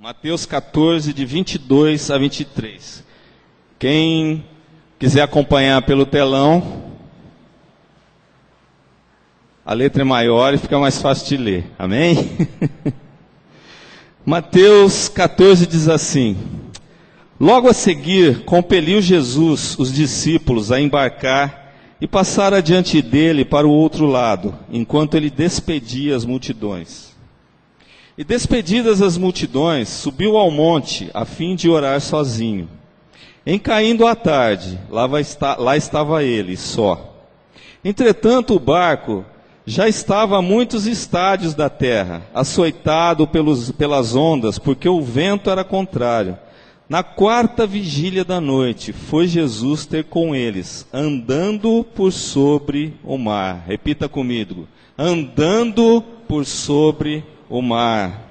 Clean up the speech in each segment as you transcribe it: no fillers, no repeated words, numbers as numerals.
Mateus 14, de 22 a 23. Quem quiser acompanhar pelo telão, a letra é maior e fica mais fácil de ler. Amém? Mateus 14 diz assim: Logo a seguir, compeliu Jesus os discípulos a embarcar e passar adiante dele para o outro lado, enquanto ele despedia as multidões. E despedidas as multidões, subiu ao monte a fim de orar sozinho. Em caindo a tarde, lá estava ele, só. Entretanto, o barco já estava a muitos estádios da terra, açoitado pelas ondas, porque o vento era contrário. Na quarta vigília da noite, foi Jesus ter com eles, andando por sobre o mar. Repita comigo: andando por sobre o mar.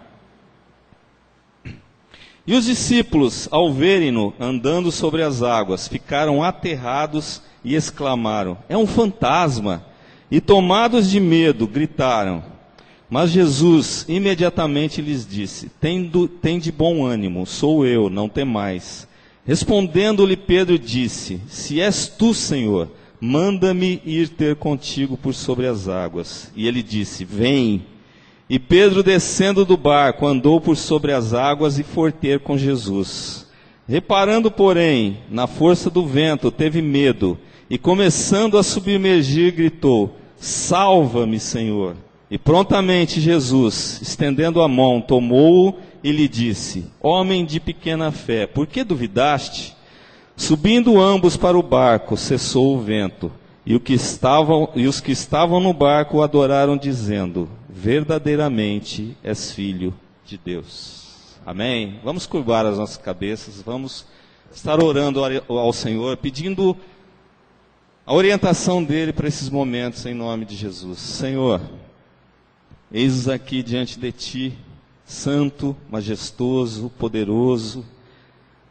E os discípulos, ao verem-no andando sobre as águas, ficaram aterrados e exclamaram: é um fantasma! E tomados de medo, gritaram. Mas Jesus imediatamente lhes disse: Tende bom ânimo, sou eu, não temais. Respondendo-lhe Pedro disse: Se és tu, Senhor, manda-me ir ter contigo por sobre as águas. E ele disse: Vem. E Pedro, descendo do barco, andou por sobre as águas e foi ter com Jesus. Reparando, porém, na força do vento, teve medo, e começando a submergir, gritou: Salva-me, Senhor. E prontamente Jesus, estendendo a mão, tomou-o e lhe disse: Homem de pequena fé, por que duvidaste? Subindo ambos para o barco, cessou o vento, e os que estavam no barco o adoraram, dizendo: Verdadeiramente és filho de Deus. Amém? Vamos curvar as nossas cabeças, vamos estar orando ao Senhor, pedindo a orientação dele para esses momentos, em nome de Jesus. Senhor, eis-nos aqui diante de Ti, santo, majestoso, poderoso,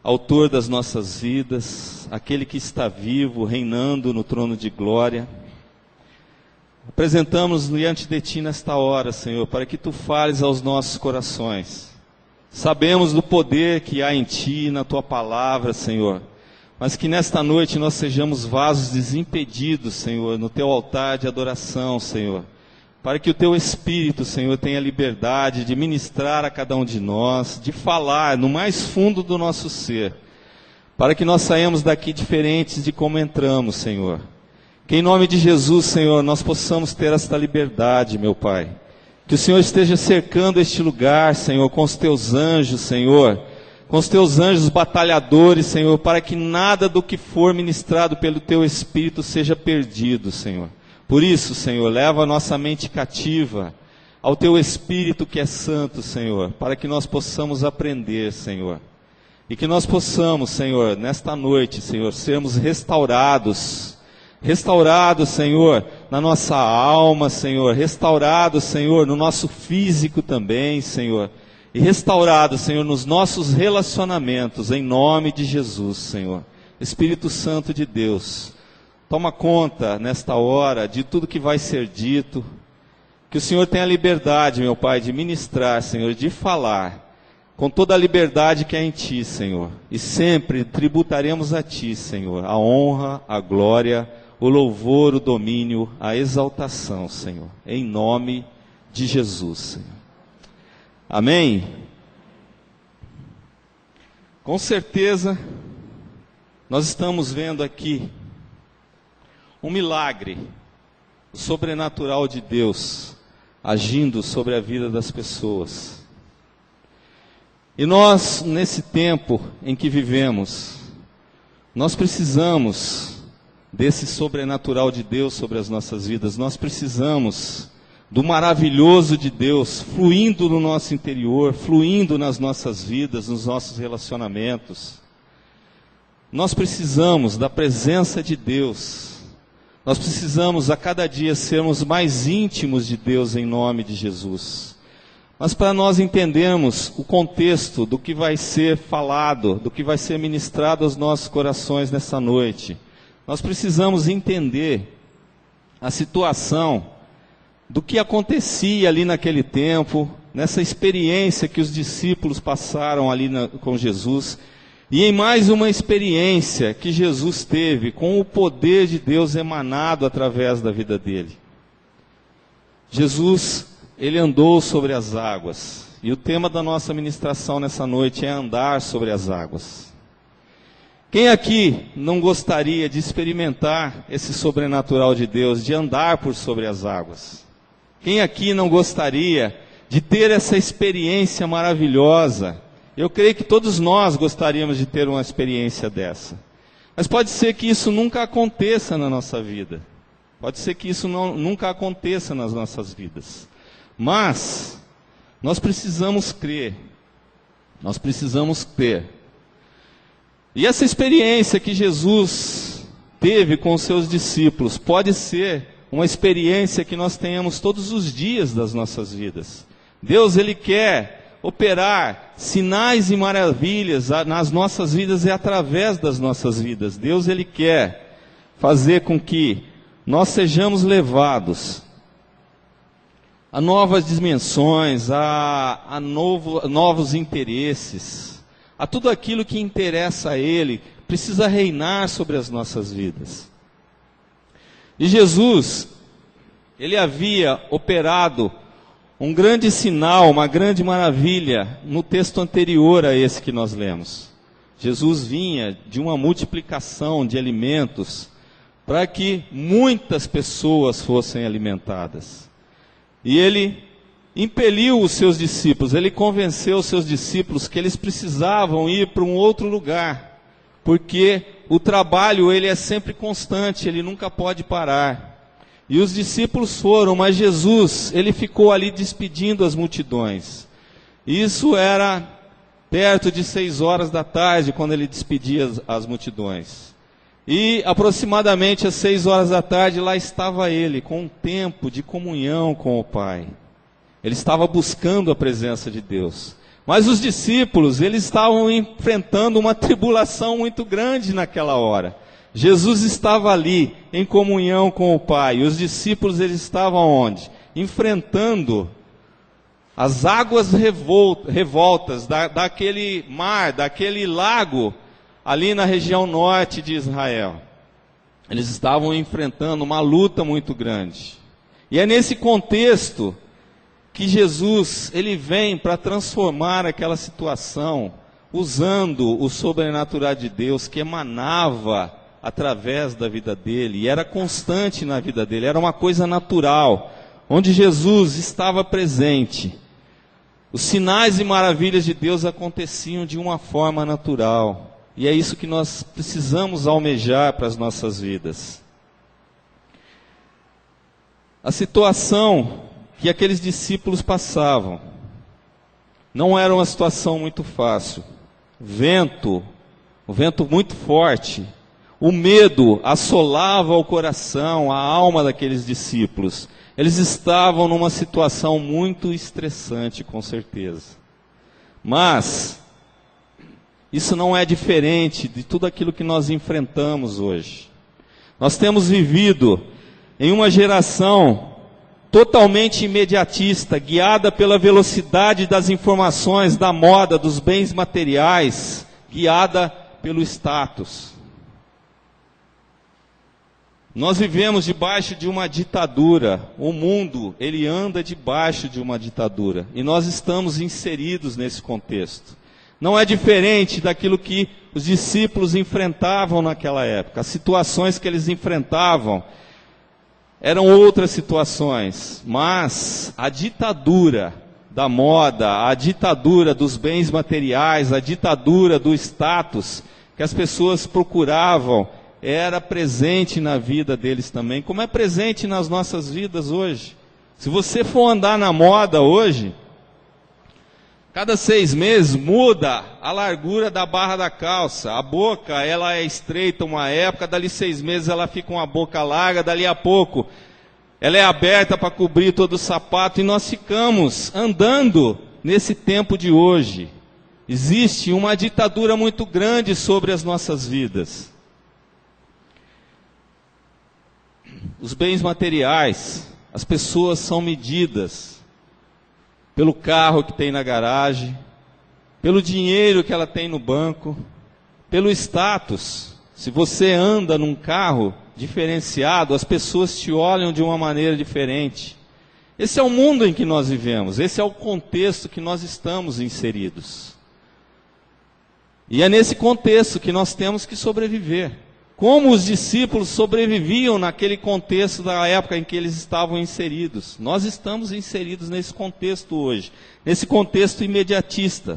autor das nossas vidas, aquele que está vivo, reinando no trono de glória. Apresentamos diante de Ti nesta hora, Senhor, para que Tu fales aos nossos corações. Sabemos do poder que há em Ti e na Tua palavra, Senhor, mas que nesta noite nós sejamos vasos desimpedidos, Senhor, no Teu altar de adoração, Senhor, para que o Teu Espírito, Senhor, tenha liberdade de ministrar a cada um de nós, de falar no mais fundo do nosso ser, para que nós saímos daqui diferentes de como entramos, Senhor. Que em nome de Jesus, Senhor, nós possamos ter esta liberdade, meu Pai. Que o Senhor esteja cercando este lugar, Senhor, com os Teus anjos, Senhor, com os Teus anjos batalhadores, Senhor, para que nada do que for ministrado pelo Teu Espírito seja perdido, Senhor. Por isso, Senhor, leva a nossa mente cativa ao Teu Espírito que é santo, Senhor, para que nós possamos aprender, Senhor. E que nós possamos, Senhor, nesta noite, Senhor, sermos restaurados, Senhor, na nossa alma, Senhor, restaurados, Senhor, no nosso físico também, Senhor, e restaurados, Senhor, nos nossos relacionamentos, em nome de Jesus, Senhor. Espírito Santo de Deus, toma conta nesta hora de tudo que vai ser dito, que o Senhor tenha liberdade, meu Pai, de ministrar, Senhor, de falar, com toda a liberdade que há em Ti, Senhor, e sempre tributaremos a Ti, Senhor, a honra, a glória, o louvor, o domínio, a exaltação, Senhor, em nome de Jesus, Senhor. Amém? Com certeza, nós estamos vendo aqui um milagre sobrenatural de Deus agindo sobre a vida das pessoas. E nós, nesse tempo em que vivemos, nós precisamos desse sobrenatural de Deus sobre as nossas vidas. Nós precisamos do maravilhoso de Deus fluindo no nosso interior, fluindo nas nossas vidas, nos nossos relacionamentos. Nós precisamos da presença de Deus. Nós precisamos a cada dia sermos mais íntimos de Deus em nome de Jesus. Mas para nós entendermos o contexto do que vai ser falado, do que vai ser ministrado aos nossos corações nessa noite, nós precisamos entender a situação do que acontecia ali naquele tempo, nessa experiência que os discípulos passaram ali com Jesus, e em mais uma experiência que Jesus teve com o poder de Deus emanado através da vida dele. Jesus, ele andou sobre as águas, e o tema da nossa ministração nessa noite é andar sobre as águas. Quem aqui não gostaria de experimentar esse sobrenatural de Deus, de andar por sobre as águas? Quem aqui não gostaria de ter essa experiência maravilhosa? Eu creio que todos nós gostaríamos de ter uma experiência dessa. Mas pode ser que isso nunca aconteça na nossa vida. Pode ser que isso nunca aconteça nas nossas vidas. Mas nós precisamos crer. Nós precisamos ter. E essa experiência que Jesus teve com os seus discípulos pode ser uma experiência que nós tenhamos todos os dias das nossas vidas. Deus, ele quer operar sinais e maravilhas nas nossas vidas e através das nossas vidas. Deus, ele quer fazer com que nós sejamos levados a novas dimensões, a novos interesses, a tudo aquilo que interessa a ele, precisa reinar sobre as nossas vidas. E Jesus, ele havia operado um grande sinal, uma grande maravilha no texto anterior a esse que nós lemos. Jesus vinha de uma multiplicação de alimentos para que muitas pessoas fossem alimentadas. E ele impeliu os seus discípulos, ele convenceu os seus discípulos que eles precisavam ir para um outro lugar, porque o trabalho ele é sempre constante, ele nunca pode parar. E os discípulos foram, mas Jesus, ele ficou ali despedindo as multidões. Isso era perto de 6 horas da tarde, quando ele despedia as multidões. E aproximadamente às 6 horas da tarde, lá estava ele, com um tempo de comunhão com o Pai. Ele estava buscando a presença de Deus. Mas os discípulos, eles estavam enfrentando uma tribulação muito grande naquela hora. Jesus estava ali, em comunhão com o Pai. E os discípulos, eles estavam onde? Enfrentando as águas revoltas daquele mar, daquele lago, ali na região norte de Israel. Eles estavam enfrentando uma luta muito grande. E é nesse contexto que Jesus, ele vem para transformar aquela situação, usando o sobrenatural de Deus que emanava através da vida dele, e era constante na vida dele, era uma coisa natural, onde Jesus estava presente. Os sinais e maravilhas de Deus aconteciam de uma forma natural, e é isso que nós precisamos almejar para as nossas vidas. A situação que aqueles discípulos passavam não era uma situação muito fácil. O vento muito forte, o medo assolava o coração, a alma daqueles discípulos. Eles estavam numa situação muito estressante, com certeza. Mas isso não é diferente de tudo aquilo que nós enfrentamos hoje. Nós temos vivido em uma geração totalmente imediatista, guiada pela velocidade das informações, da moda, dos bens materiais, guiada pelo status. Nós vivemos debaixo de uma ditadura. O mundo, ele anda debaixo de uma ditadura. E nós estamos inseridos nesse contexto. Não é diferente daquilo que os discípulos enfrentavam naquela época. As situações que eles enfrentavam eram outras situações. Mas a ditadura da moda, a ditadura dos bens materiais, a ditadura do status que as pessoas procuravam, era presente na vida deles também, como é presente nas nossas vidas hoje. Se você for andar na moda hoje, cada 6 meses muda a largura da barra da calça. A boca, ela é estreita uma época, dali 6 meses ela fica uma boca larga, dali a pouco ela é aberta para cobrir todo o sapato, e nós ficamos andando nesse tempo de hoje. Existe uma ditadura muito grande sobre as nossas vidas. Os bens materiais, as pessoas são medidas pelo carro que tem na garagem, pelo dinheiro que ela tem no banco, pelo status. Se você anda num carro diferenciado, as pessoas te olham de uma maneira diferente. Esse é o mundo em que nós vivemos, esse é o contexto que nós estamos inseridos. E é nesse contexto que nós temos que sobreviver. Como os discípulos sobreviviam naquele contexto da época em que eles estavam inseridos. Nós estamos inseridos nesse contexto hoje, nesse contexto imediatista.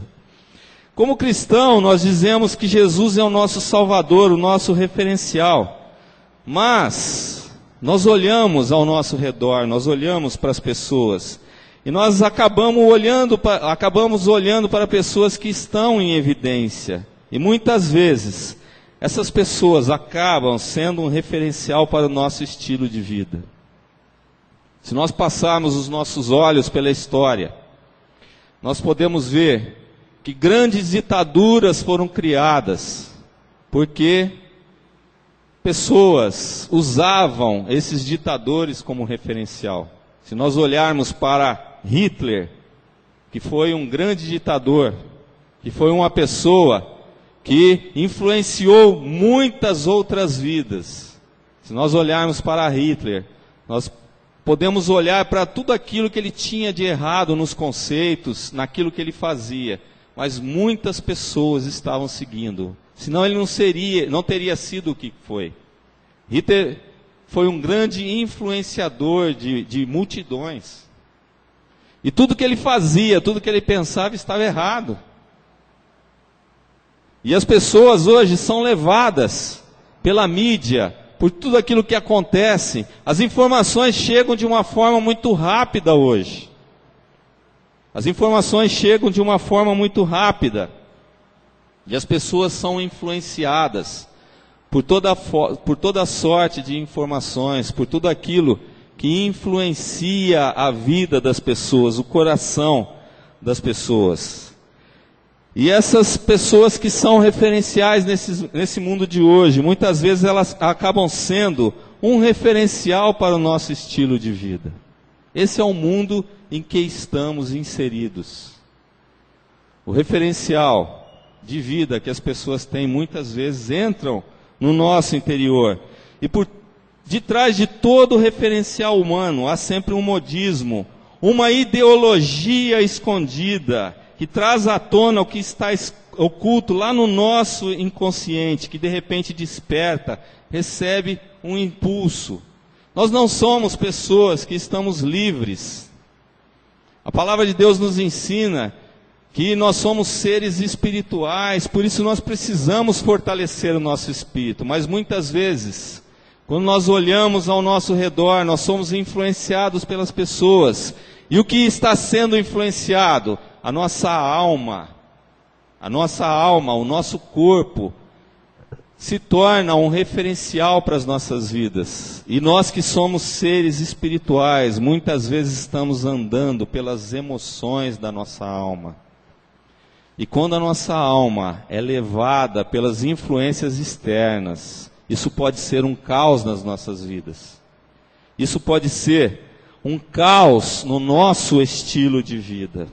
Como cristão, nós dizemos que Jesus é o nosso Salvador, o nosso referencial. Mas nós olhamos ao nosso redor, nós olhamos para as pessoas, e nós acabamos olhando para pessoas que estão em evidência. E muitas vezes, essas pessoas acabam sendo um referencial para o nosso estilo de vida. Se nós passarmos os nossos olhos pela história, nós podemos ver que grandes ditaduras foram criadas, porque pessoas usavam esses ditadores como referencial. Se nós olharmos para Hitler, que foi um grande ditador, que foi uma pessoa que influenciou muitas outras vidas. Se nós olharmos para Hitler, nós podemos olhar para tudo aquilo que ele tinha de errado nos conceitos, naquilo que ele fazia, mas muitas pessoas estavam seguindo, senão ele não teria sido o que foi. Hitler foi um grande influenciador de multidões, e tudo que ele fazia, tudo que ele pensava estava errado. E as pessoas hoje são levadas pela mídia, por tudo aquilo que acontece. As informações chegam de uma forma muito rápida hoje. As informações chegam de uma forma muito rápida. E as pessoas são influenciadas por toda sorte de informações, por tudo aquilo que influencia a vida das pessoas, o coração das pessoas. E essas pessoas que são referenciais nesse mundo de hoje, muitas vezes elas acabam sendo um referencial para o nosso estilo de vida. Esse é o mundo em que estamos inseridos. O referencial de vida que as pessoas têm, muitas vezes entram no nosso interior. E por detrás de todo referencial humano, há sempre um modismo, uma ideologia escondida, que traz à tona o que está oculto lá no nosso inconsciente, que de repente desperta, recebe um impulso. Nós não somos pessoas que estamos livres. A palavra de Deus nos ensina que nós somos seres espirituais, por isso nós precisamos fortalecer o nosso espírito. Mas muitas vezes, quando nós olhamos ao nosso redor, nós somos influenciados pelas pessoas. E o que está sendo influenciado? A nossa alma, o nosso corpo, se torna um referencial para as nossas vidas. E nós que somos seres espirituais, muitas vezes estamos andando pelas emoções da nossa alma. E quando a nossa alma é levada pelas influências externas, isso pode ser um caos nas nossas vidas. Isso pode ser um caos no nosso estilo de vida.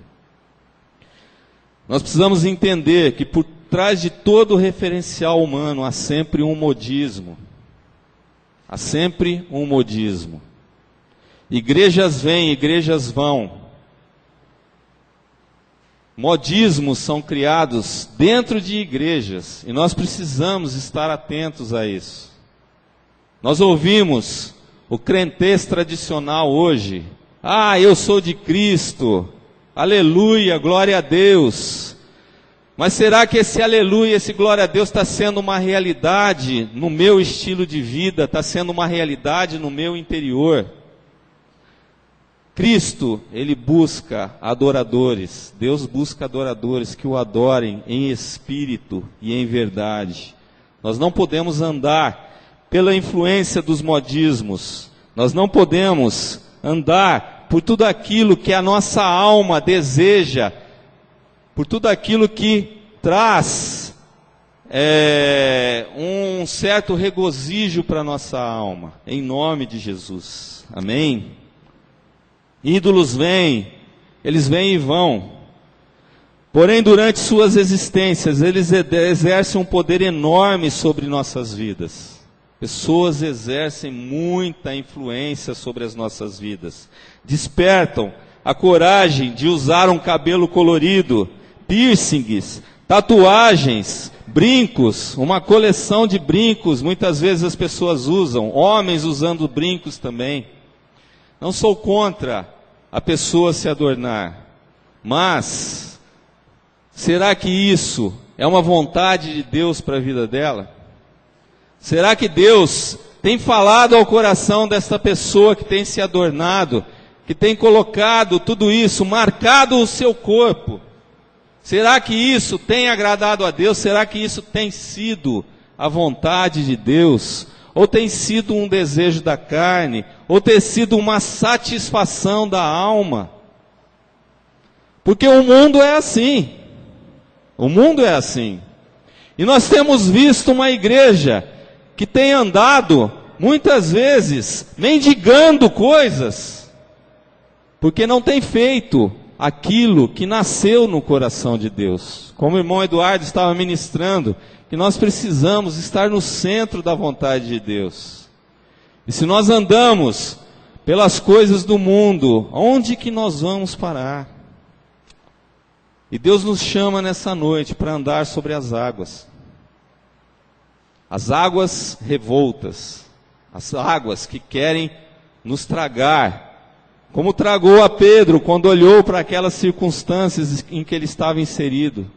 Nós precisamos entender que por trás de todo referencial humano há sempre um modismo. Há sempre um modismo. Igrejas vêm, igrejas vão. Modismos são criados dentro de igrejas e nós precisamos estar atentos a isso. Nós ouvimos o crentez tradicional hoje. Ah, eu sou de Cristo. Aleluia, glória a Deus. Mas será que esse aleluia, esse glória a Deus está sendo uma realidade no meu estilo de vida? Está sendo uma realidade no meu interior? Cristo, Ele busca adoradores. Deus busca adoradores que o adorem em espírito e em verdade. Nós não podemos andar pela influência dos modismos. Nós não podemos andar por tudo aquilo que a nossa alma deseja, por tudo aquilo que traz um certo regozijo para a nossa alma, em nome de Jesus, amém? Ídolos vêm, eles vêm e vão. Porém, durante suas existências, eles exercem um poder enorme sobre nossas vidas. Pessoas exercem muita influência sobre as nossas vidas. Despertam a coragem de usar um cabelo colorido, piercings, tatuagens, brincos, uma coleção de brincos, muitas vezes as pessoas usam, homens usando brincos também. Não sou contra a pessoa se adornar, mas será que isso é uma vontade de Deus para a vida dela? Será que Deus tem falado ao coração desta pessoa que tem se adornado, que tem colocado tudo isso, marcado o seu corpo? Será que isso tem agradado a Deus? Será que isso tem sido a vontade de Deus? Ou tem sido um desejo da carne? Ou tem sido uma satisfação da alma? Porque o mundo é assim. O mundo é assim. E nós temos visto uma igreja que tem andado, muitas vezes, mendigando coisas, porque não tem feito aquilo que nasceu no coração de Deus. Como o irmão Eduardo estava ministrando, que nós precisamos estar no centro da vontade de Deus. E se nós andamos pelas coisas do mundo, onde que nós vamos parar? E Deus nos chama nessa noite para andar sobre as águas. As águas revoltas, as águas que querem nos tragar, como tragou a Pedro quando olhou para aquelas circunstâncias em que ele estava inserido.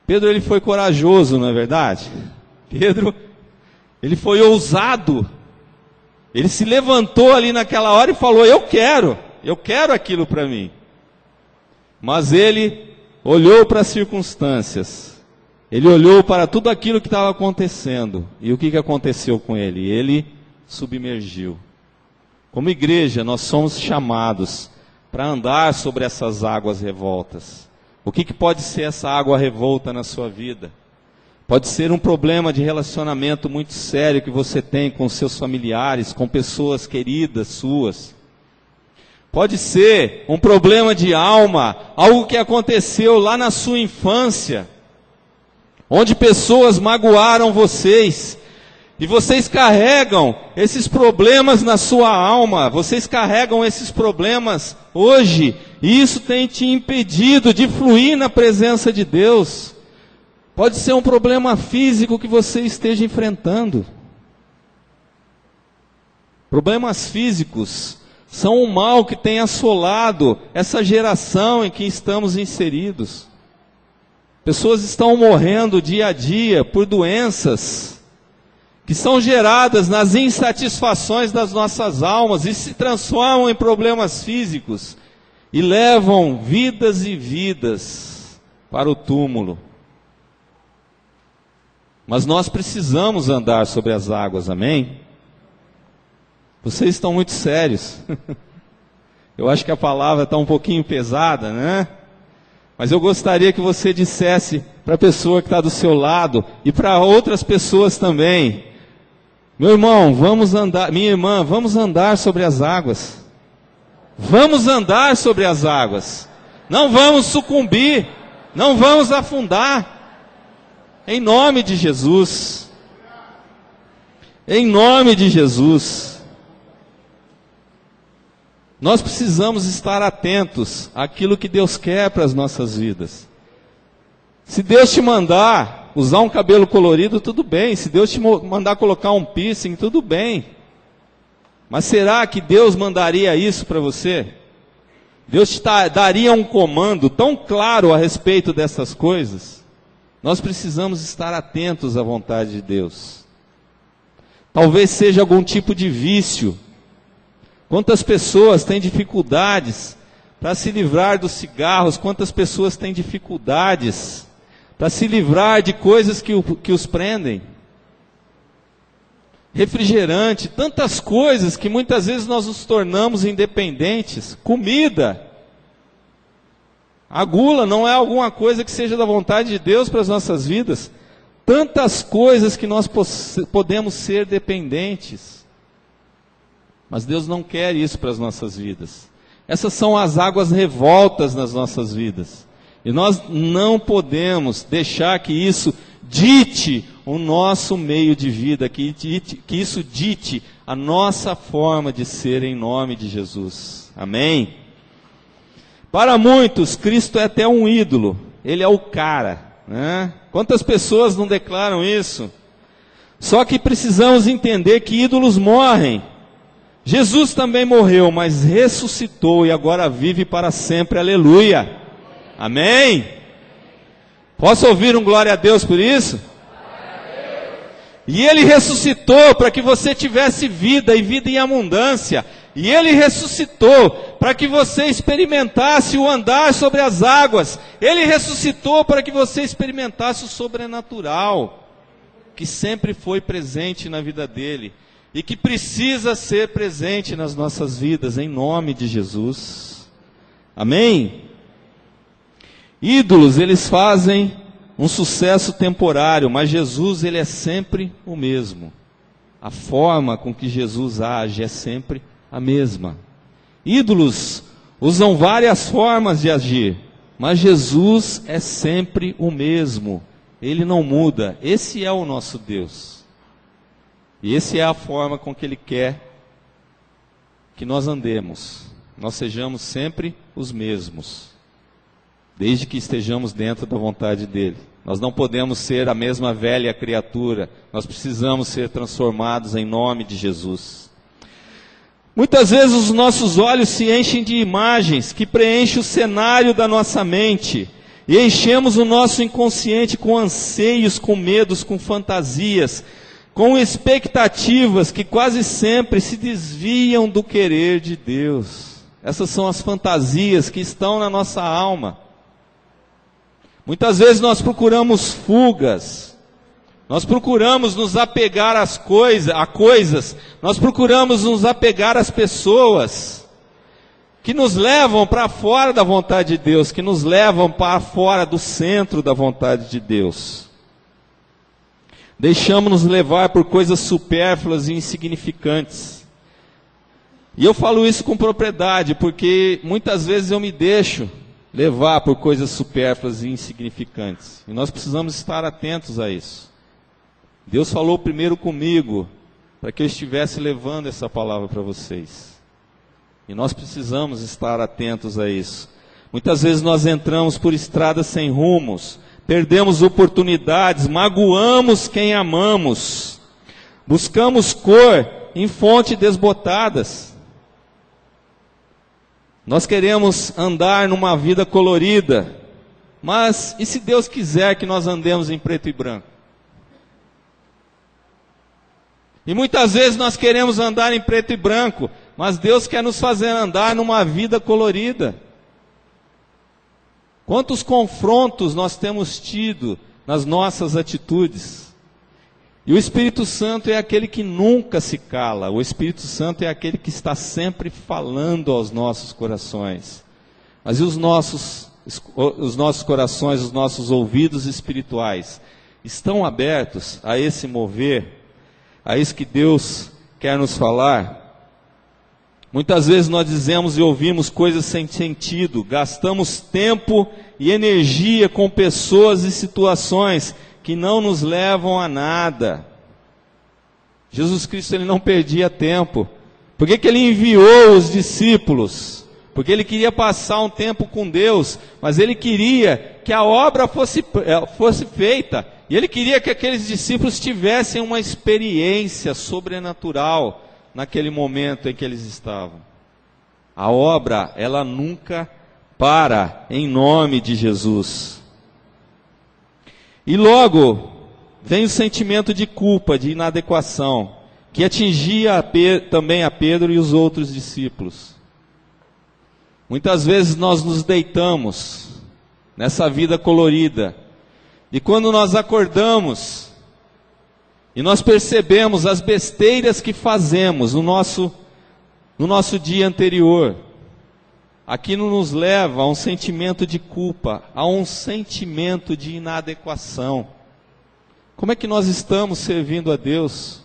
Pedro, ele foi corajoso, não é verdade? Pedro, ele foi ousado. Ele se levantou ali naquela hora e falou: eu quero aquilo para mim. Mas ele olhou para as circunstâncias. Ele olhou para tudo aquilo que estava acontecendo. E o que aconteceu com ele? Ele submergiu. Como igreja, nós somos chamados para andar sobre essas águas revoltas. O que pode ser essa água revolta na sua vida? Pode ser um problema de relacionamento muito sério que você tem com seus familiares, com pessoas queridas suas. Pode ser um problema de alma, algo que aconteceu lá na sua infância, onde pessoas magoaram vocês, e vocês carregam esses problemas na sua alma, vocês carregam esses problemas hoje, e isso tem te impedido de fluir na presença de Deus. Pode ser um problema físico que você esteja enfrentando. Problemas físicos são um mal que tem assolado essa geração em que estamos inseridos. Pessoas estão morrendo dia a dia por doenças que são geradas nas insatisfações das nossas almas e se transformam em problemas físicos e levam vidas e vidas para o túmulo. Mas nós precisamos andar sobre as águas, amém? Vocês estão muito sérios. Eu acho que a palavra está um pouquinho pesada, né? Mas eu gostaria que você dissesse para a pessoa que está do seu lado e para outras pessoas também: meu irmão, vamos andar, minha irmã, vamos andar sobre as águas. Vamos andar sobre as águas. Não vamos sucumbir, não vamos afundar. Em nome de Jesus. Em nome de Jesus. Nós precisamos estar atentos àquilo que Deus quer para as nossas vidas. Se Deus te mandar usar um cabelo colorido, tudo bem. Se Deus te mandar colocar um piercing, tudo bem. Mas será que Deus mandaria isso para você? Deus te daria um comando tão claro a respeito dessas coisas? Nós precisamos estar atentos à vontade de Deus. Talvez seja algum tipo de vício. Quantas pessoas têm dificuldades para se livrar dos cigarros? Quantas pessoas têm dificuldades para se livrar de coisas que os prendem? Refrigerante, tantas coisas que muitas vezes nós nos tornamos independentes. Comida. A gula não é alguma coisa que seja da vontade de Deus para as nossas vidas. Tantas coisas que nós podemos ser dependentes. Mas Deus não quer isso para as nossas vidas. Essas são as águas revoltas nas nossas vidas. E nós não podemos deixar que isso dite o nosso meio de vida, que isso dite a nossa forma de ser em nome de Jesus. Amém? Para muitos, Cristo é até um ídolo. Ele é o cara, né? Quantas pessoas não declaram isso? Só que precisamos entender que ídolos morrem. Jesus também morreu, mas ressuscitou e agora vive para sempre. Aleluia! Amém? Posso ouvir um glória a Deus por isso? E Ele ressuscitou para que você tivesse vida e vida em abundância. E Ele ressuscitou para que você experimentasse o andar sobre as águas. Ele ressuscitou para que você experimentasse o sobrenatural, que sempre foi presente na vida dele e que precisa ser presente nas nossas vidas, em nome de Jesus. Amém? Ídolos, eles fazem um sucesso temporário, mas Jesus, ele é sempre o mesmo. A forma com que Jesus age é sempre a mesma. Ídolos usam várias formas de agir, mas Jesus é sempre o mesmo. Ele não muda. Esse é o nosso Deus. E essa é a forma com que Ele quer que nós andemos. Nós sejamos sempre os mesmos, desde que estejamos dentro da vontade dEle. Nós não podemos ser a mesma velha criatura. Nós precisamos ser transformados em nome de Jesus. Muitas vezes os nossos olhos se enchem de imagens que preenchem o cenário da nossa mente. E enchemos o nosso inconsciente com anseios, com medos, com fantasias, com expectativas que quase sempre se desviam do querer de Deus. Essas são as fantasias que estão na nossa alma. Muitas vezes nós procuramos fugas, nós procuramos nos apegar a coisas, nós procuramos nos apegar às pessoas que nos levam para fora da vontade de Deus, que nos levam para fora do centro da vontade de Deus. Deixamos-nos levar por coisas supérfluas e insignificantes. E eu falo isso com propriedade, porque muitas vezes eu me deixo levar por coisas supérfluas e insignificantes. E nós precisamos estar atentos a isso. Deus falou primeiro comigo, para que eu estivesse levando essa palavra para vocês. E nós precisamos estar atentos a isso. Muitas vezes nós entramos por estradas sem rumos, perdemos oportunidades, magoamos quem amamos, buscamos cor em fontes desbotadas. Nós queremos andar numa vida colorida, mas e se Deus quiser que nós andemos em preto e branco? E muitas vezes nós queremos andar em preto e branco, mas Deus quer nos fazer andar numa vida colorida. Quantos confrontos nós temos tido nas nossas atitudes? E o Espírito Santo é aquele que nunca se cala. O Espírito Santo é aquele que está sempre falando aos nossos corações. Mas e os nossos corações, os nossos ouvidos espirituais, estão abertos a esse mover, a isso que Deus quer nos falar? Muitas vezes nós dizemos e ouvimos coisas sem sentido, gastamos tempo e energia com pessoas e situações que não nos levam a nada. Jesus Cristo, ele não perdia tempo. Por que ele enviou os discípulos? Porque ele queria passar um tempo com Deus, mas ele queria que a obra fosse feita. E ele queria que aqueles discípulos tivessem uma experiência sobrenatural naquele momento em que eles estavam. A obra, ela nunca para, em nome de Jesus. E logo vem o sentimento de culpa, de inadequação, que atingia também a Pedro e os outros discípulos. Muitas vezes nós nos deitamos nessa vida colorida, e quando nós acordamos, e nós percebemos as besteiras que fazemos no nosso dia anterior, aquilo nos leva a um sentimento de culpa, a um sentimento de inadequação. Como é que nós estamos servindo a Deus?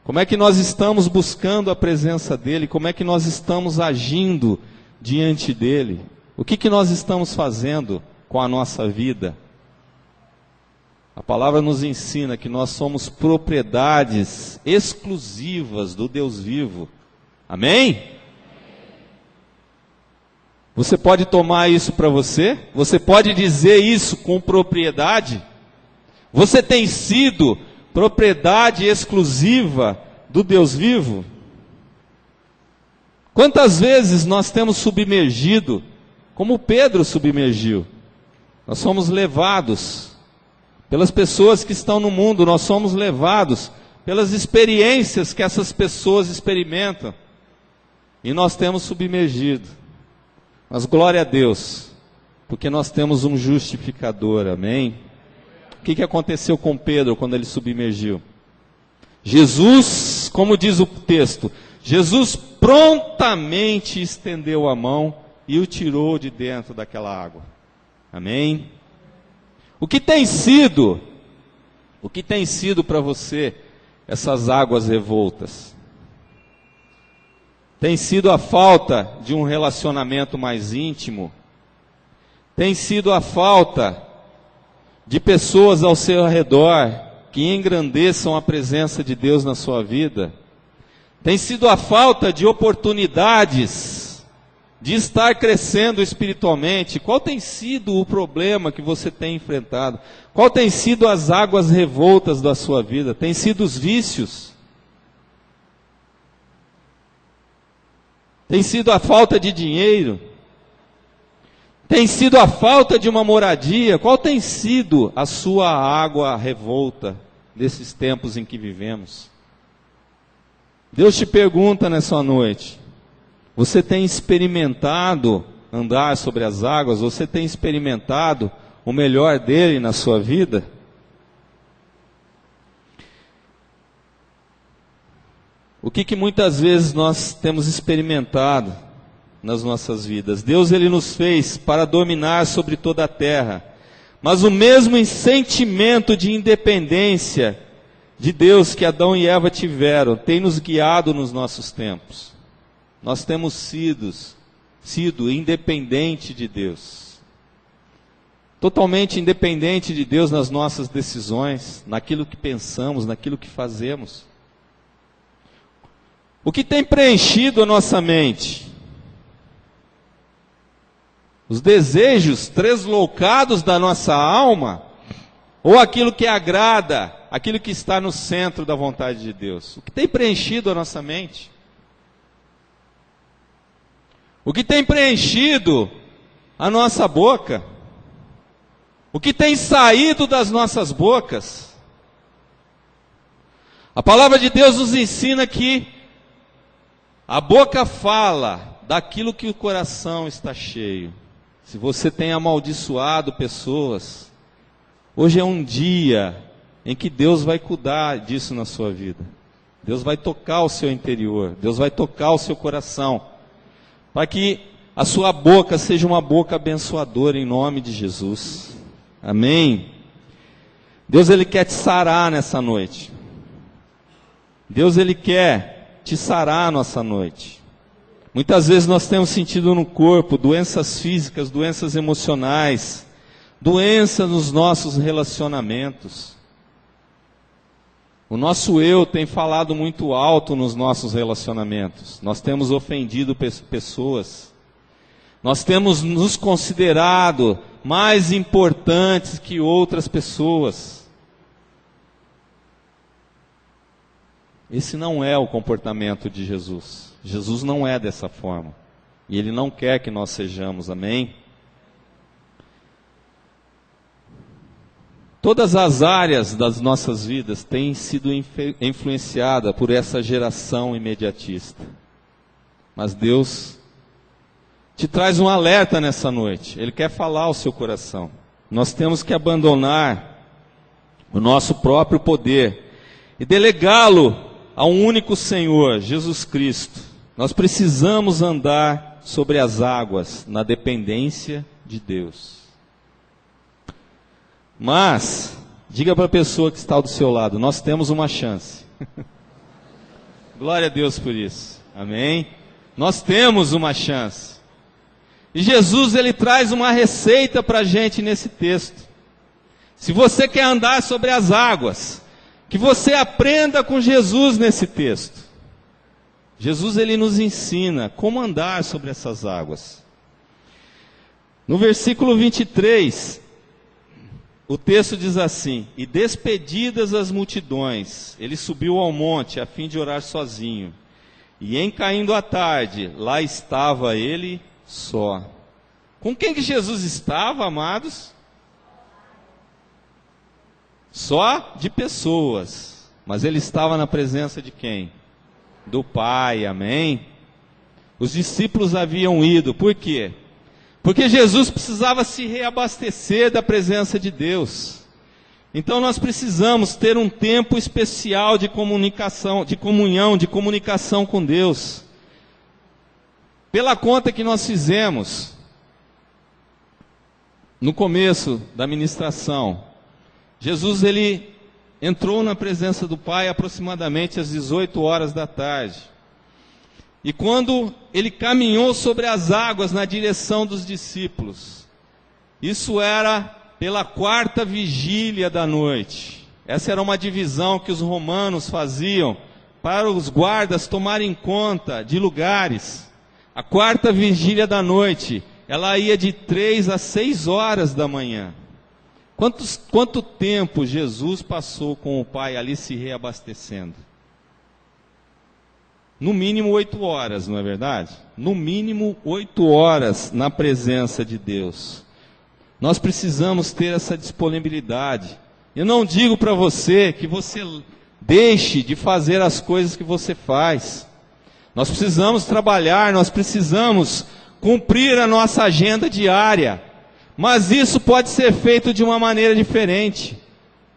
Como é que nós estamos buscando a presença dEle? Como é que nós estamos agindo diante dele. O que nós estamos fazendo com a nossa vida? A palavra nos ensina que nós somos propriedades exclusivas do Deus vivo. Amém? Você pode tomar isso para você? Você pode dizer isso com propriedade? Você tem sido propriedade exclusiva do Deus vivo? Quantas vezes nós temos submergido, como Pedro submergiu? Nós somos levados pelas pessoas que estão no mundo, nós somos levados pelas experiências que essas pessoas experimentam, e nós temos submergido. Mas glória a Deus, porque nós temos um justificador, amém? O que aconteceu com Pedro quando ele submergiu? Jesus, como diz o texto, Jesus prontamente estendeu a mão e o tirou de dentro daquela água. Amém? O que tem sido para você essas águas revoltas? Tem sido a falta de um relacionamento mais íntimo? Tem sido a falta de pessoas ao seu redor que engrandeçam a presença de Deus na sua vida? Tem sido a falta de oportunidades de estar crescendo espiritualmente? Qual tem sido o problema que você tem enfrentado? Qual tem sido as águas revoltas da sua vida? Tem sido os vícios? Tem sido a falta de dinheiro? Tem sido a falta de uma moradia? Qual tem sido a sua água revolta nesses tempos em que vivemos? Deus te pergunta nessa noite: você tem experimentado andar sobre as águas? Você tem experimentado o melhor dele na sua vida? O que muitas vezes nós temos experimentado nas nossas vidas? Deus, ele nos fez para dominar sobre toda a terra, mas o mesmo sentimento de independência de Deus que Adão e Eva tiveram tem nos guiado nos nossos tempos. Nós temos sido independente de Deus, totalmente independente de Deus nas nossas decisões, naquilo que pensamos, naquilo que fazemos. O que tem preenchido a nossa mente? Os desejos tresloucados da nossa alma? Ou aquilo que agrada, aquilo que está no centro da vontade de Deus? O que tem preenchido a nossa mente? O que tem preenchido a nossa boca? O que tem saído das nossas bocas? A palavra de Deus nos ensina que a boca fala daquilo que o coração está cheio. Se você tem amaldiçoado pessoas, hoje é um dia em que Deus vai cuidar disso na sua vida. Deus vai tocar o seu interior, Deus vai tocar o seu coração, para que a sua boca seja uma boca abençoadora em nome de Jesus. Amém? Deus, ele quer te sarar nessa noite. Deus, ele quer te sarar nossa noite. Muitas vezes nós temos sentido no corpo doenças físicas, doenças emocionais, doenças nos nossos relacionamentos. O nosso eu tem falado muito alto nos nossos relacionamentos. Nós temos ofendido pessoas. Nós temos nos considerado mais importantes que outras pessoas. Esse não é o comportamento de Jesus. Jesus não é dessa forma. E Ele não quer que nós sejamos, amém? Todas as áreas das nossas vidas têm sido influenciadas por essa geração imediatista. Mas Deus te traz um alerta nessa noite. Ele quer falar ao seu coração. Nós temos que abandonar o nosso próprio poder e delegá-lo a um único Senhor, Jesus Cristo. Nós precisamos andar sobre as águas, na dependência de Deus. Mas, diga para a pessoa que está do seu lado, nós temos uma chance. Glória a Deus por isso, amém? Nós temos uma chance. E Jesus, ele traz uma receita para a gente nesse texto. Se você quer andar sobre as águas, que você aprenda com Jesus nesse texto. Jesus, ele nos ensina como andar sobre essas águas. No versículo 23, o texto diz assim: E despedidas as multidões, ele subiu ao monte a fim de orar sozinho. E em caindo a tarde, lá estava ele só. Com quem que Jesus estava, amados? Só de pessoas. Mas ele estava na presença de quem? Do Pai, amém? Os discípulos haviam ido, por quê? Porque Jesus precisava se reabastecer da presença de Deus. Então nós precisamos ter um tempo especial de comunicação, de comunhão, de comunicação com Deus. Pela conta que nós fizemos no começo da ministração, Jesus, ele entrou na presença do Pai aproximadamente às 18 horas da tarde. E quando ele caminhou sobre as águas na direção dos discípulos, isso era pela quarta vigília da noite. Essa era uma divisão que os romanos faziam para os guardas tomarem conta de lugares. A quarta vigília da noite, ela ia de 3 a 6 horas da manhã. Quanto tempo Jesus passou com o Pai ali se reabastecendo? No mínimo 8 horas, não é verdade? No mínimo 8 horas na presença de Deus. Nós precisamos ter essa disponibilidade. Eu não digo para você que você deixe de fazer as coisas que você faz. Nós precisamos trabalhar, nós precisamos cumprir a nossa agenda diária. Mas isso pode ser feito de uma maneira diferente.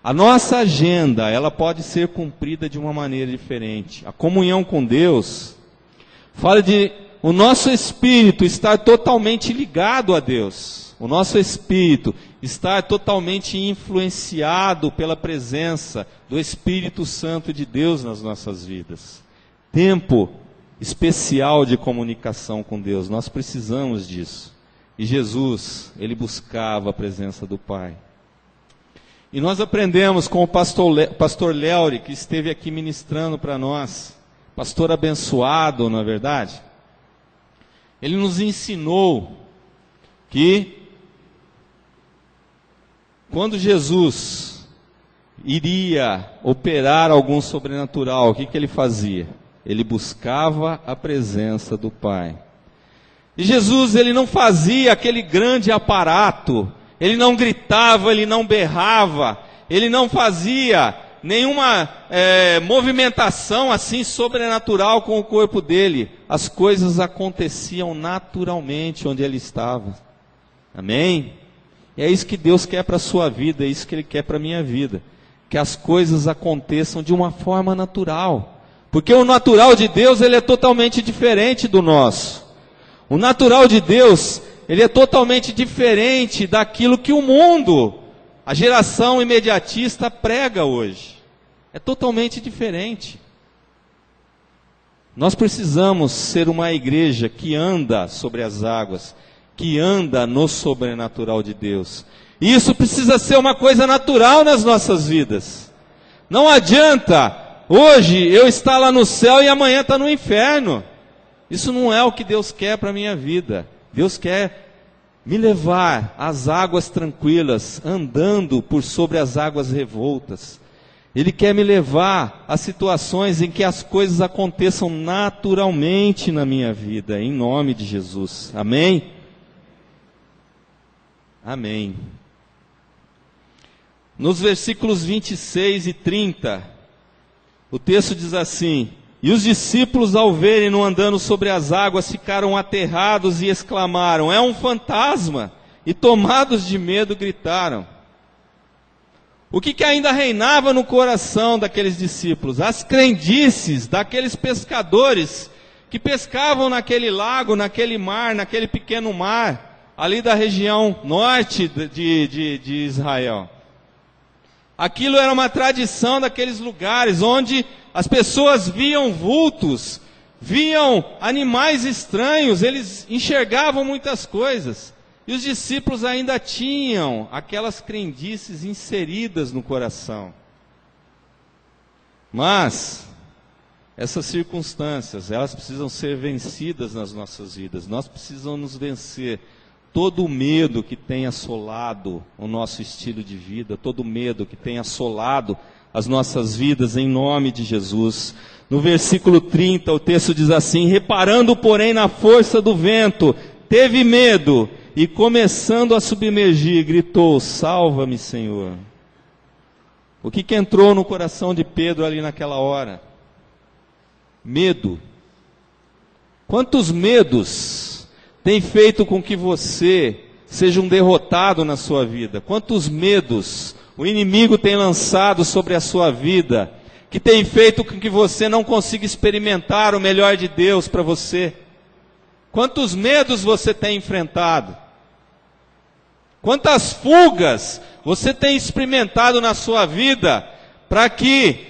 A nossa agenda, ela pode ser cumprida de uma maneira diferente. A comunhão com Deus fala de o nosso espírito estar totalmente ligado a Deus. O nosso espírito estar totalmente influenciado pela presença do Espírito Santo de Deus nas nossas vidas. Tempo especial de comunicação com Deus. Nós precisamos disso. E Jesus, ele buscava a presença do Pai. E nós aprendemos com o pastor Léo, que esteve aqui ministrando para nós, pastor abençoado, não é verdade? Ele nos ensinou que quando Jesus iria operar algum sobrenatural, o que ele fazia? Ele buscava a presença do Pai. E Jesus, ele não fazia aquele grande aparato, ele não gritava, ele não berrava, ele não fazia nenhuma movimentação assim sobrenatural com o corpo dele. As coisas aconteciam naturalmente onde ele estava. Amém? E é isso que Deus quer para a sua vida, é isso que Ele quer para a minha vida. Que as coisas aconteçam de uma forma natural. Porque o natural de Deus, ele é totalmente diferente do nosso. O natural de Deus, ele é totalmente diferente daquilo que o mundo, a geração imediatista prega hoje. É totalmente diferente. Nós precisamos ser uma igreja que anda sobre as águas, que anda no sobrenatural de Deus. E isso precisa ser uma coisa natural nas nossas vidas. Não adianta hoje eu estar lá no céu e amanhã estar no inferno. Isso não é o que Deus quer para a minha vida. Deus quer me levar às águas tranquilas, andando por sobre as águas revoltas. Ele quer me levar a situações em que as coisas aconteçam naturalmente na minha vida, em nome de Jesus. Amém? Amém. Nos versículos 26 e 30, o texto diz assim: E os discípulos, ao verem-no andando sobre as águas, ficaram aterrados e exclamaram: É um fantasma! E tomados de medo, gritaram. O que ainda reinava no coração daqueles discípulos? As crendices daqueles pescadores que pescavam naquele lago, naquele mar, naquele pequeno mar, ali da região norte de Israel. Aquilo era uma tradição daqueles lugares, onde as pessoas viam vultos viam animais estranhos, eles enxergavam muitas coisas. E os discípulos ainda tinham aquelas crendices inseridas no coração. Mas essas circunstâncias, elas precisam ser vencidas nas nossas vidas. Nós precisamos vencer todo o medo que tem assolado o nosso estilo de vida, todo o medo que tem assolado as nossas vidas, em nome de Jesus. No versículo 30, o texto diz assim: reparando, porém, na força do vento, teve medo, e começando a submergir, gritou: salva-me, Senhor. O que entrou no coração de Pedro ali naquela hora? Medo. Quantos medos tem feito com que você seja um derrotado na sua vida? Quantos medos o inimigo tem lançado sobre a sua vida, que tem feito com que você não consiga experimentar o melhor de Deus para você? Quantos medos você tem enfrentado? Quantas fugas você tem experimentado na sua vida, para que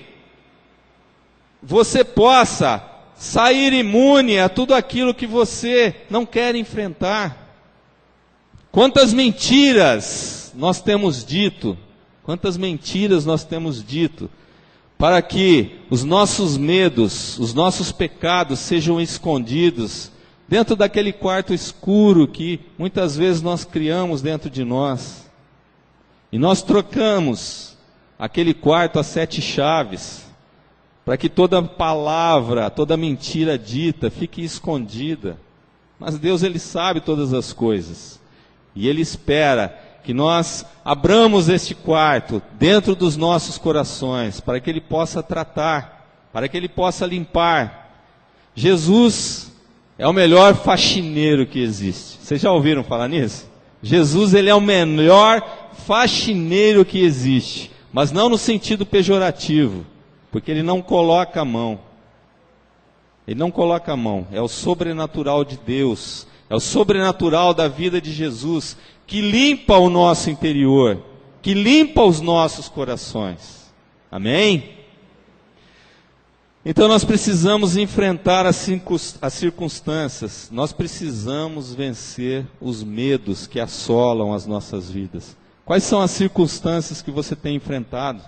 você possa sair imune a tudo aquilo que você não quer enfrentar? Quantas mentiras nós temos dito, quantas mentiras nós temos dito, para que os nossos medos, os nossos pecados sejam escondidos dentro daquele quarto escuro que muitas vezes nós criamos dentro de nós. E nós trocamos aquele quarto a 7 chaves, para que toda palavra, toda mentira dita fique escondida. Mas Deus, Ele sabe todas as coisas. E Ele espera que nós abramos este quarto dentro dos nossos corações, para que Ele possa tratar, para que Ele possa limpar. Jesus é o melhor faxineiro que existe. Vocês já ouviram falar nisso? Jesus, Ele é o melhor faxineiro que existe, mas não no sentido pejorativo, porque Ele não coloca a mão. Ele não coloca a mão. É o sobrenatural de Deus, é o sobrenatural da vida de Jesus, que limpa o nosso interior, que limpa os nossos corações. Amém? Então nós precisamos enfrentar as circunstâncias, nós precisamos vencer os medos que assolam as nossas vidas. Quais são as circunstâncias que você tem enfrentado?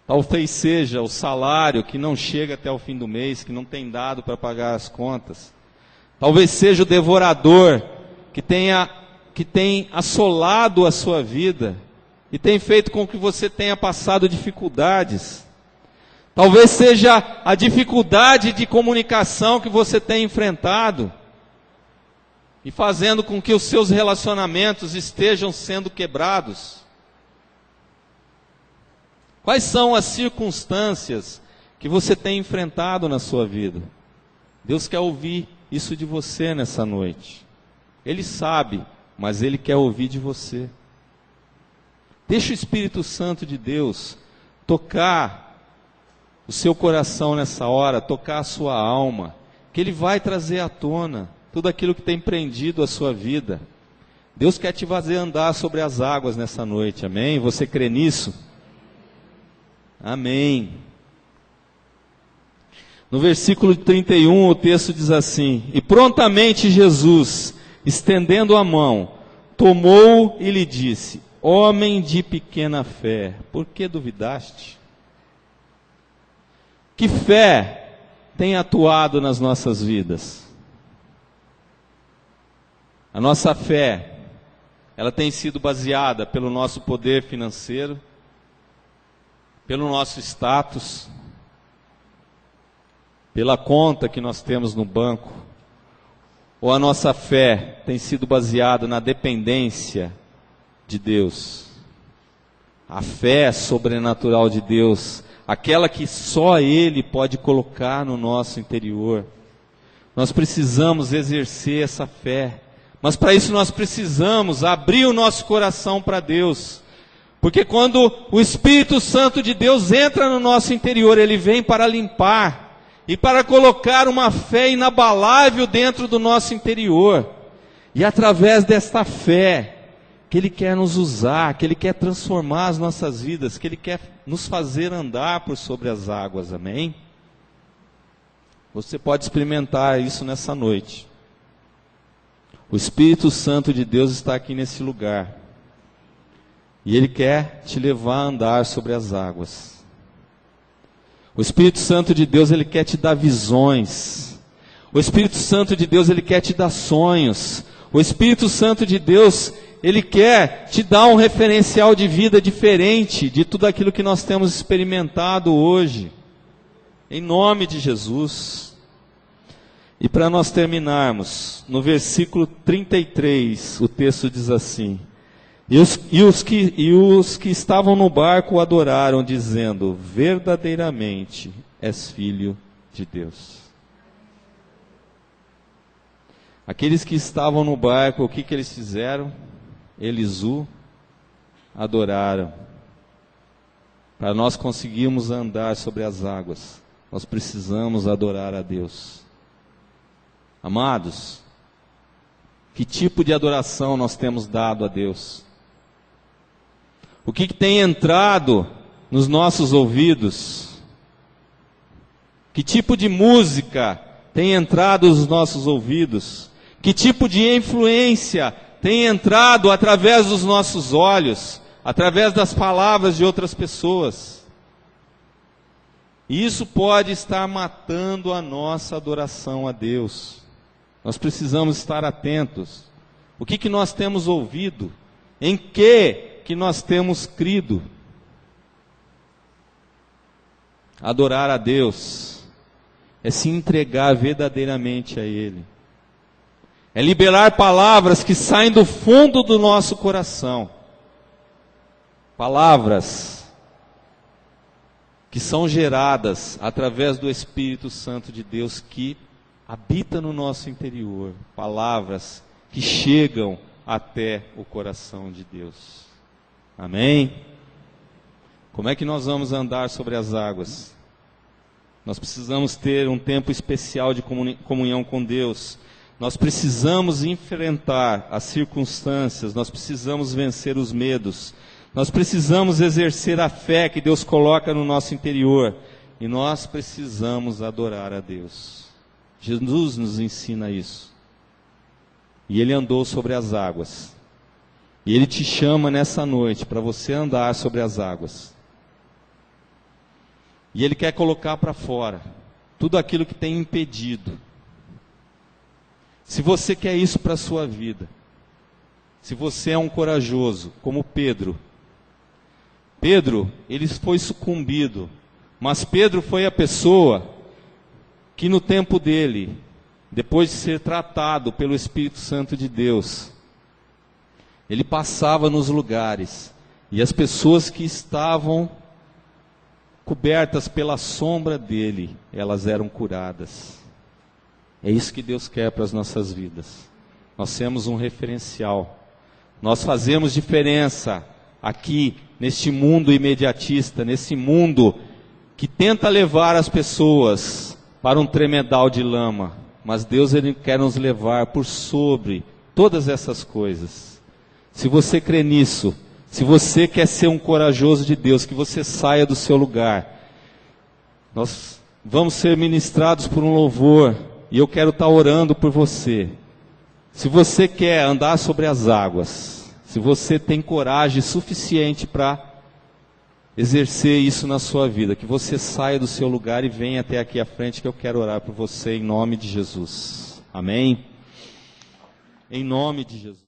Talvez seja o salário que não chega até o fim do mês, que não tem dado para pagar as contas. Talvez seja o devorador que tem assolado a sua vida e tem feito com que você tenha passado dificuldades. Talvez seja a dificuldade de comunicação que você tem enfrentado e fazendo com que os seus relacionamentos estejam sendo quebrados. Quais são as circunstâncias que você tem enfrentado na sua vida? Deus quer ouvir isso de você nessa noite. Ele sabe, mas Ele quer ouvir de você. Deixa o Espírito Santo de Deus tocar o seu coração nessa hora, tocar a sua alma, que Ele vai trazer à tona tudo aquilo que tem prendido a sua vida. Deus quer te fazer andar sobre as águas nessa noite, amém? Você crê nisso? Amém. No versículo 31 o texto diz assim: e prontamente Jesus, estendendo a mão, tomou e lhe disse: homem de pequena fé, por que duvidaste? Que fé tem atuado nas nossas vidas? A nossa fé, ela tem sido baseada pelo nosso poder financeiro, pelo nosso status, pela conta que nós temos no banco, ou a nossa fé tem sido baseada na dependência de Deus? A fé sobrenatural de Deus, aquela que só Ele pode colocar no nosso interior. Nós precisamos exercer essa fé, mas para isso nós precisamos abrir o nosso coração para Deus, porque quando o Espírito Santo de Deus entra no nosso interior, Ele vem para limpar e para colocar uma fé inabalável dentro do nosso interior, e através desta fé que Ele quer nos usar, que Ele quer transformar as nossas vidas, que Ele quer nos fazer andar por sobre as águas, amém? Você pode experimentar isso nessa noite. O Espírito Santo de Deus está aqui nesse lugar. E Ele quer te levar a andar sobre as águas. O Espírito Santo de Deus, Ele quer te dar visões. O Espírito Santo de Deus, Ele quer te dar sonhos. O Espírito Santo de Deus, Ele quer te dar um referencial de vida diferente de tudo aquilo que nós temos experimentado hoje. Em nome de Jesus. E para nós terminarmos, no versículo 33, o texto diz assim: E os que estavam no barco o adoraram, dizendo: verdadeiramente és filho de Deus. Aqueles que estavam no barco, o que eles fizeram? Eles o adoraram. Para nós conseguirmos andar sobre as águas, nós precisamos adorar a Deus. Amados, que tipo de adoração nós temos dado a Deus? O que tem entrado nos nossos ouvidos? Que tipo de música tem entrado nos nossos ouvidos? Que tipo de influência tem entrado através dos nossos olhos, através das palavras de outras pessoas? E isso pode estar matando a nossa adoração a Deus. Nós precisamos estar atentos. O que nós temos ouvido? Em que nós temos crido? Adorar a Deus é se entregar verdadeiramente a Ele. É liberar palavras que saem do fundo do nosso coração. Palavras que são geradas através do Espírito Santo de Deus que habita no nosso interior. Palavras que chegam até o coração de Deus. Amém? Como é que nós vamos andar sobre as águas? Nós precisamos ter um tempo especial de comunhão com Deus. Nós precisamos enfrentar as circunstâncias, nós precisamos vencer os medos, nós precisamos exercer a fé que Deus coloca no nosso interior, e nós precisamos adorar a Deus. Jesus nos ensina isso. E Ele andou sobre as águas. E Ele te chama nessa noite para você andar sobre as águas. E Ele quer colocar para fora tudo aquilo que tem impedido. Se você quer isso para a sua vida, se você é um corajoso, como Pedro, ele foi sucumbido, mas Pedro foi a pessoa que no tempo dele, depois de ser tratado pelo Espírito Santo de Deus, ele passava nos lugares, e as pessoas que estavam cobertas pela sombra dele, elas eram curadas. É isso que Deus quer para as nossas vidas. Nós temos um referencial. Nós fazemos diferença aqui, neste mundo imediatista, nesse mundo que tenta levar as pessoas para um tremedal de lama. Mas Deus, Ele quer nos levar por sobre todas essas coisas. Se você crê nisso, se você quer ser um corajoso de Deus, que você saia do seu lugar. Nós vamos ser ministrados por um louvor. E eu quero estar orando por você. Se você quer andar sobre as águas, se você tem coragem suficiente para exercer isso na sua vida, que você saia do seu lugar e venha até aqui à frente, que eu quero orar por você em nome de Jesus. Amém? Em nome de Jesus.